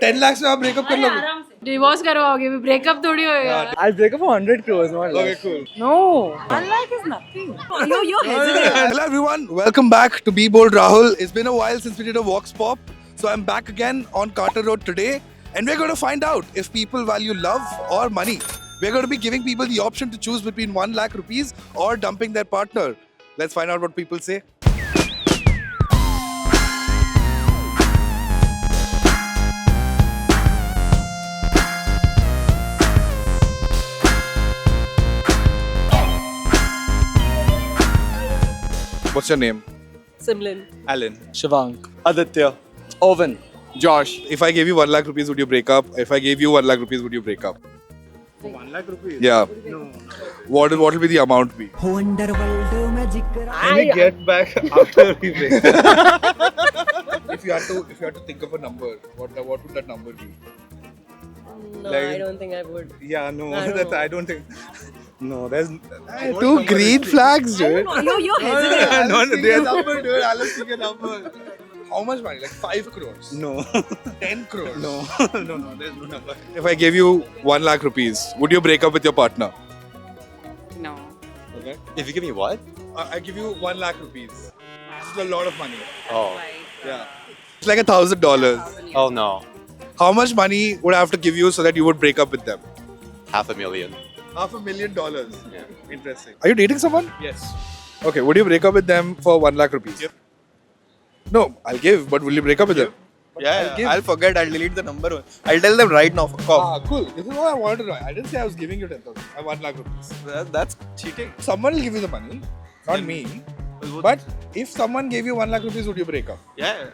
10 lakhs में आप breakup कर लोगे? डिवोर्स करवाओगे, ब्रेकअप थोड़ी होएगा. I'll break up for 100 crores, not less. Okay, cool. No, 1 lakh is nothing. You're hesitant. Hello everyone, welcome back to Be Bold Rahul. It's been a while since we did a Vox Pop, so I'm back again on Carter Road today, and we're going to find out if people value love or money. We're going to be giving people the option to choose between 1 lakh rupees or dumping their partner. Let's find out what people say. What's your name? Simlin. Alan. Shivank. Aditya. Owen. Josh. If I gave you 1 lakh rupees, would you break up? If I gave you 1 lakh rupees, would you break up? 1 lakh rupees? Yeah. No. What will be the amount be? Can we get back after we break up? If you had to think of a number, what would that number be? No, Like- I don't think I would. Yeah, no, I don't that's, know. I don't think. No, there's Two green flags, dude. You're hesitant. No, there's number, dude. I'll pick a number. How much money? Like 5 crores? no, 10 crores? no, no, there's no number. If I gave you 1 lakh rupees, would you break up with your partner? No. Okay. If you give me what? I give you 1 lakh rupees. It's a lot of money. Oh, Yeah. It's like $1,000. oh no, How much money would I have to give you so that you would break up with them? $500,000. $500,000. Yeah. Interesting. Are you dating someone? Yes. Okay. Would you break up with them for 1 lakh rupees? Yep. No, I'll give, but will you break up with them? Yeah, give. I'll forget. I'll delete the number. I'll tell them right now. Fuck off. Ah, cool. This is what I wanted to know. I didn't say I was giving you 10,000. 1 lakh rupees. That's cheating. Someone will give you the money, not me. But if someone gave you 1 lakh rupees, would you break up? Yeah.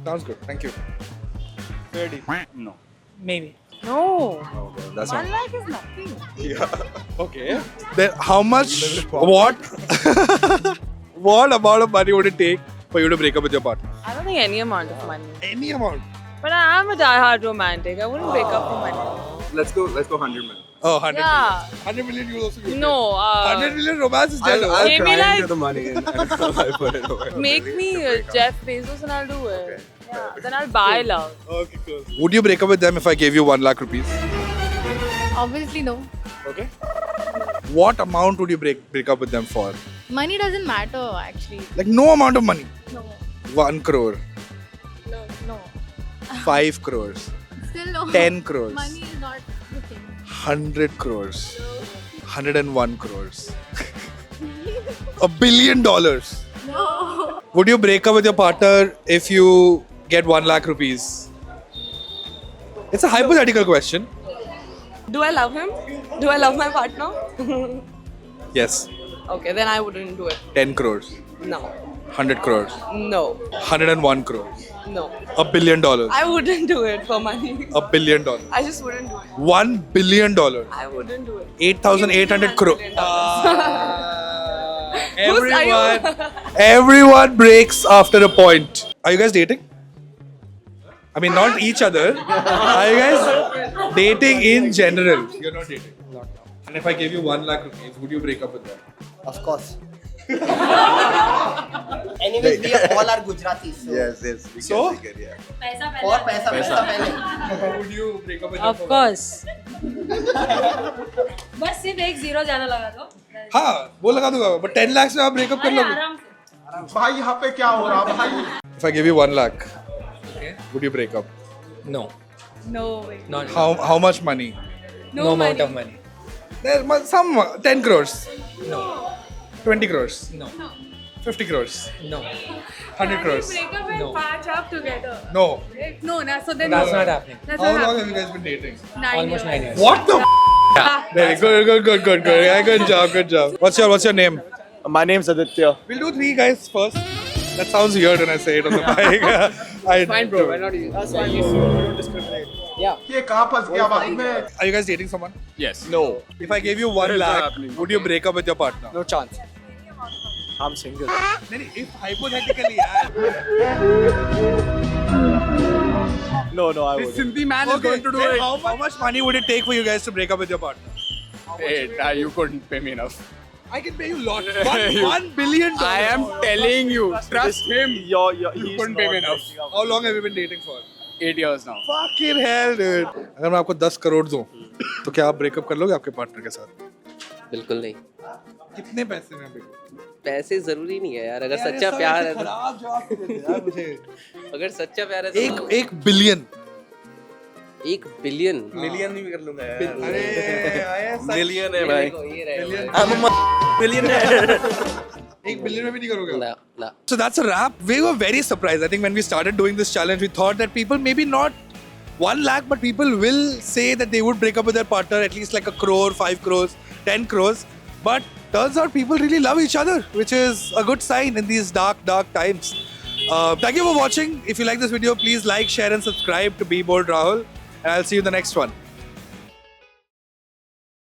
Sounds good. Thank you. No. Maybe. No. Okay, that's 1 lakh is nothing. Yeah. Okay. Then how much? What? What amount of money would it take for you to break up with your partner? I don't think any amount of money. Any amount. But I am a die-hard romantic. I wouldn't break up for money. Let's go 100 million. Oh, 100 Yeah. million. 100 million you will also give. No. 100 million romance is dead. I'll Maybe cry like- into the money and I'll put it away. Make me Jeff Bezos and I'll do it. Yeah. Then I'll buy love. Okay, cool. Would you break up with them if I gave you 1 lakh rupees? Obviously, no. Okay. What amount would you break up with them for? Money doesn't matter, actually. Like no amount of money. No. 1 crore. No. 5 crores. Still no. 10 crores. Money is not the thing. 100 crores. 101 crores. $1 billion. No. Would you break up with your partner if you get 1 lakh rupees? It's a hypothetical question. Do I love him? Do I love my partner? Yes. Okay, then I wouldn't do it. 10 crores. No. 100 crores. No. 101 crores. No. $1 billion. I wouldn't do it for money. $1 billion. I just wouldn't do it. $1 billion. I wouldn't do it. 8,800 crores. Who's are you? Everyone breaks after a point. Are you guys dating? I mean, not each other. Are you guys dating in general? You're not dating. And if I gave you 1 lakh rupees, would you break up with them? Of course. Anyways, we all are Gujaratis. So Yes, we So? can, yeah. और पैसा पहले. Would you break up with them? Of course. बस सिर्फ एक zero ज्यादा लगा दो हाँ, वो लगा दूंगा. But 10 lakhs में आप break up कर लोगे. आराम से भाई यहाँ पे क्या हो रहा है भाई? If I give you 1 lakh, would you break up? No, No way. not How much money? no amount of money. There must some 10 crores, No, 20 crores, no, 50 crores, no, 100 crores. up No. patch up together. No. No, so then that's not happening. That's How not long have you guys been dating? Almost 9 years. What the? Very good. Yeah, good job. What's your name? My name's Aditya. We'll do 3 guys first. That sounds weird when I say it on the mic. Fine, bro. Why not you? That's fine. Don't discriminate. Yeah. Are you guys dating someone? Yes. No, If I gave you 1 lakh, would you break up with your partner? No chance. I'm single. If hypothetically, yeah. no, I wouldn't. Sindhi man Okay, then how much money would it take for you guys to break up with your partner? Hey, you couldn't pay me enough. I can pay you lot. $1 billion. I am telling you. Trust him. You couldn't pay me enough. How long have you been dating for? 8 years now. Fucking hell, dude. अगर मैं आपको 10 करोड़ दूं, तो क्या आप breakup कर लोगे आपके पार्टनर के साथ? बिल्कुल नहीं। कितने पैसे में breakup? पैसे जरूरी नहीं है यार, अगर सच्चा प्यार है तो। खराब जवाब दे देते यार मुझे। अगर सच्चा प्यार है तो एक बिलियन। 1 बिलियन। मिलियन भी कर लूंगा यार अरे मिलियन है भाई ये रहेगा। I'm a millionaire 1 बिलियन में भी नहीं करोगे? ना ना। So that's a wrap. We were very surprised. I think when we started doing this challenge, we thought that people maybe not 1 lakh, but people will say that they would break up with their partner at least like 1 crore, 5 crores, 10 crores. But turns out people really love each other, which is a good sign in these dark times. Thank you for watching. If you like this video, please like, share, and subscribe to Be Bold Rahul. And I'll see you in the next one.